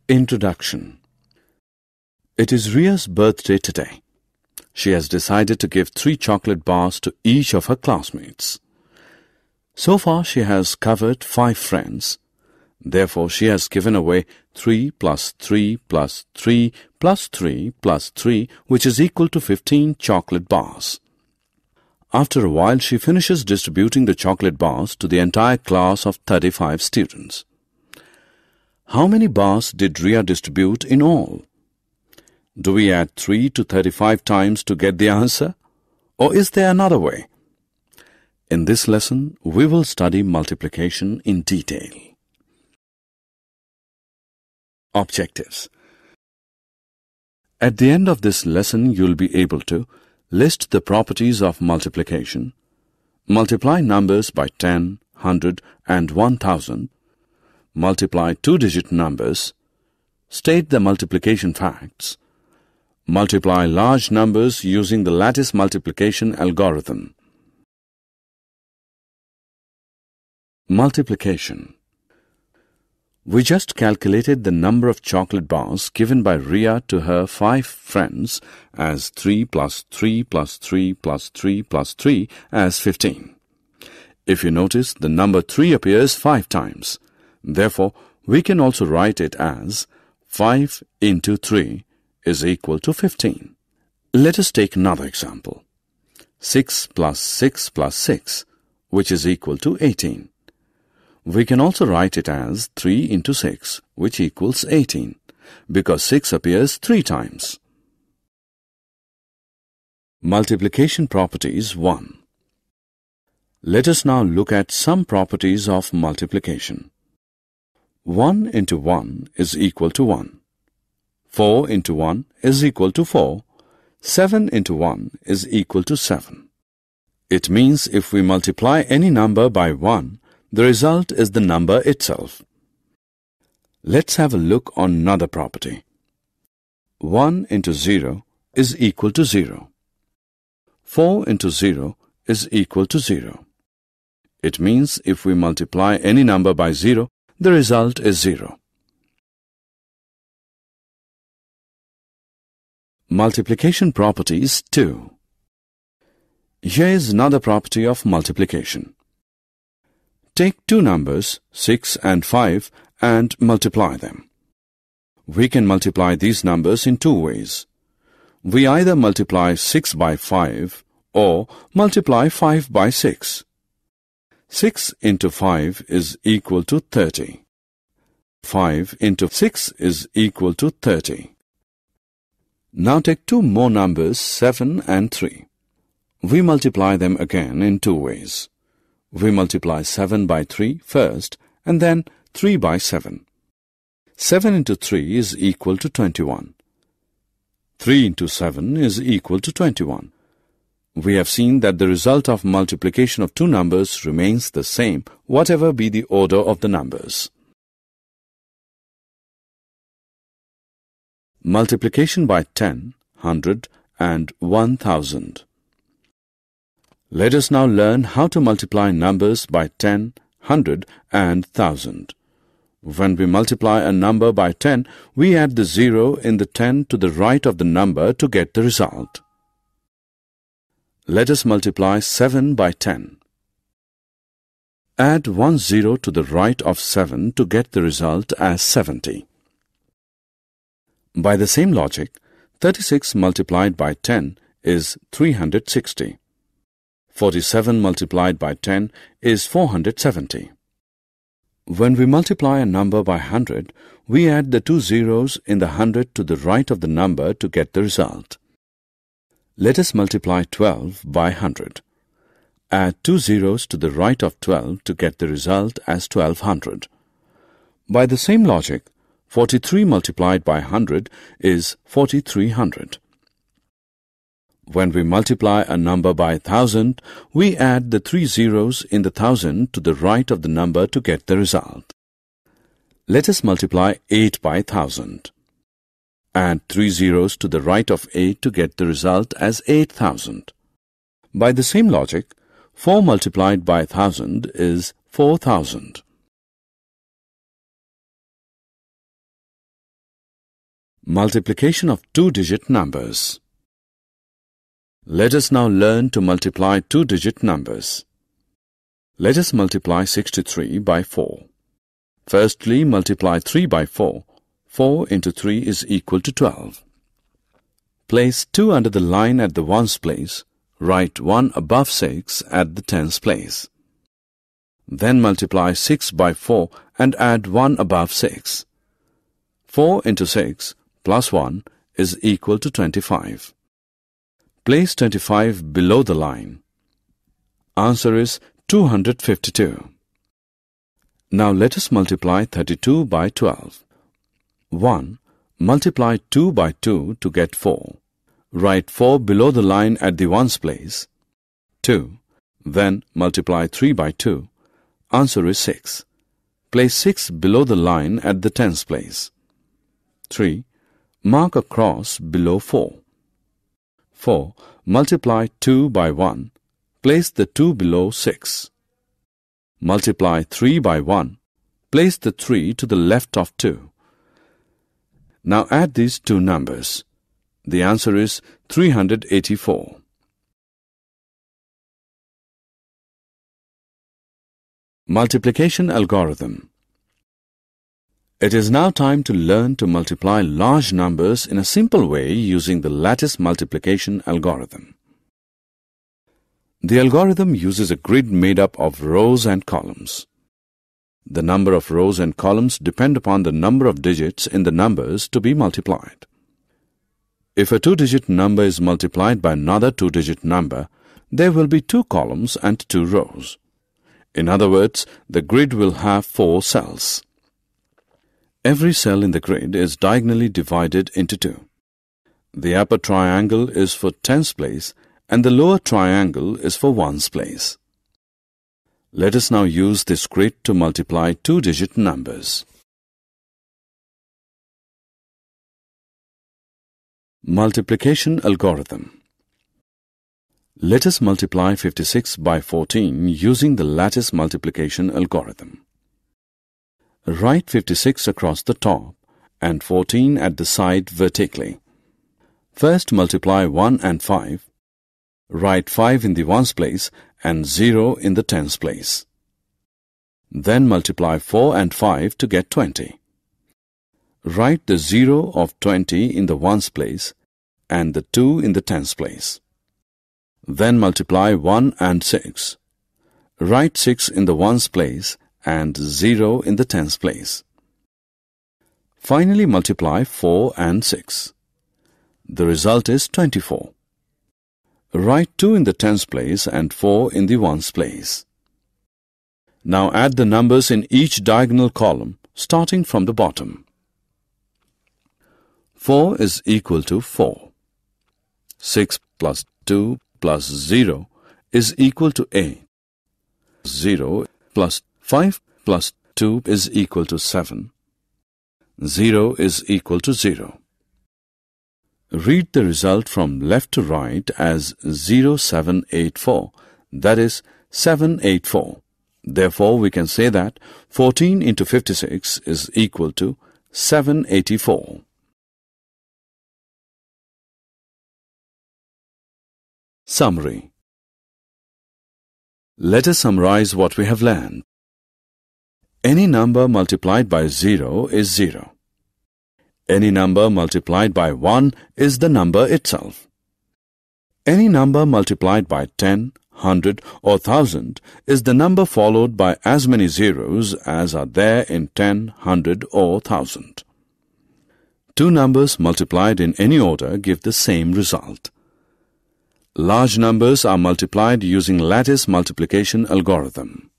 Introduction. It is Ria's birthday today. She has decided to give 3 chocolate bars to each of her classmates. So far she has covered 5 friends. Therefore, she has given away 3 plus 3 plus 3 plus 3 plus 3, which is equal to 15 chocolate bars. After a while, she finishes distributing the chocolate bars to the entire class of 35 students. How many bars did Ria distribute in all? Do we add 3 to 35 times to get the answer? Or is there another way? In this lesson, we will study multiplication in detail. Objectives. At the end of this lesson, you'll be able to list the properties of multiplication, multiply numbers by 10, 100 and 1000, multiply 2-digit numbers, state the multiplication facts, multiply large numbers using the lattice multiplication algorithm. Multiplication. We just calculated the number of chocolate bars given by Ria to her 5 friends as 3 plus 3 plus 3 plus 3 plus 3 as 15. If you notice, the number 3 appears 5 times. Therefore, we can also write it as 5 into 3 is equal to 15. Let us take another example. 6 plus 6 plus 6, which is equal to 18. We can also write it as 3 into 6, which equals 18, because 6 appears 3 times. Multiplication properties 1. Let us now look at some properties of multiplication. 1 into 1 is equal to 1. 4 into 1 is equal to 4. 7 into 1 is equal to 7. It means if we multiply any number by 1, the result is the number itself. Let's have a look on another property. 1 into 0 is equal to 0. 4 into 0 is equal to 0. It means if we multiply any number by 0, the result is 0. Multiplication properties 2. Here is another property of multiplication. Take 2 numbers, 6 and 5, and multiply them. We can multiply these numbers in 2 ways. We either multiply 6 by 5 or multiply 5 by 6. 6 into 5 is equal to 30. 5 into 6 is equal to 30. Now take 2 more numbers, 7 and 3. We multiply them again in 2 ways. We multiply 7 by 3 first and then 3 by 7. 7 into 3 is equal to 21. 3 into 7 is equal to 21. We have seen that the result of multiplication of 2 numbers remains the same, whatever be the order of the numbers. Multiplication by 10, 100 and 1000. Let us now learn how to multiply numbers by 10, 100 and 1000. When we multiply a number by 10, we add the 0 in the 10 to the right of the number to get the result. Let us multiply 7 by 10. Add 1 0 to the right of 7 to get the result as 70. By the same logic, 36 multiplied by 10 is 360. 47 multiplied by 10 is 470. When we multiply a number by 100, we add the 2 zeros in the 100 to the right of the number to get the result. Let us multiply 12 by 100. Add 2 zeros to the right of 12 to get the result as 1200. By the same logic, 43 multiplied by 100 is 4300. When we multiply a number by 1000, we add the 3 zeros in the 1000 to the right of the number to get the result. Let us multiply 8 by 1000. Add 3 zeros to the right of 8 to get the result as 8000. By the same logic, 4 multiplied by 1000 is 4000. Multiplication of two-digit numbers. Let us now learn to multiply two-digit numbers. Let us multiply 63 by 4. Firstly, multiply 3 by 4. 4 into 3 is equal to 12. Place 2 under the line at the ones place. Write 1 above 6 at the tens place. Then multiply 6 by 4 and add 1 above 6. 4 into 6 plus 1 is equal to 25. Place 25 below the line. Answer is 252. Now let us multiply 32 by 12. 1. Multiply 2 by 2 to get 4. Write 4 below the line at the ones place. 2. Then multiply 3 by 2. Answer is 6. Place 6 below the line at the tens place. 3. Mark a cross below 4. 4. Multiply 2 by 1. Place the 2 below 6. Multiply 3 by 1. Place the 3 to the left of 2. Now add these two numbers. The answer is 384. Multiplication algorithm. It is now time to learn to multiply large numbers in a simple way using the lattice multiplication algorithm. The algorithm uses a grid made up of rows and columns. The number of rows and columns depend upon the number of digits in the numbers to be multiplied. If a two-digit number is multiplied by another two-digit number, there will be 2 columns and 2 rows. In other words, the grid will have 4 cells. Every cell in the grid is diagonally divided into 2. The upper triangle is for tens place and the lower triangle is for ones place. Let us now use this grid to multiply two-digit numbers. Multiplication algorithm. Let us multiply 56 by 14 using the lattice multiplication algorithm. Write 56 across the top and 14 at the side vertically. First multiply 1 and 5. Write 5 in the ones place and 0 in the tens place. Then multiply 4 and 5 to get 20. Write the 0 of 20 in the ones place and the 2 in the tens place. Then multiply 1 and 6. Write 6 in the ones place and 0 in the tens place. Finally multiply 4 and 6. The result is 24. Write 2 in the tens place and 4 in the ones place. Now add the numbers in each diagonal column starting from the bottom. 4 is equal to 4. 6 plus 2 plus 0 is equal to 8. 0 plus 5 plus 2 is equal to 7. 0 is equal to 0. Read the result from left to right as 0784, that is 784. Therefore, we can say that 14 into 56 is equal to 784. Summary. Let us summarize what we have learned. Any number multiplied by 0 is 0. Any number multiplied by 1 is the number itself. Any number multiplied by 10, 100 or 1000 is the number followed by as many zeros as are there in 10, 100 or 1000. Two numbers multiplied in any order give the same result. Large numbers are multiplied using lattice multiplication algorithm.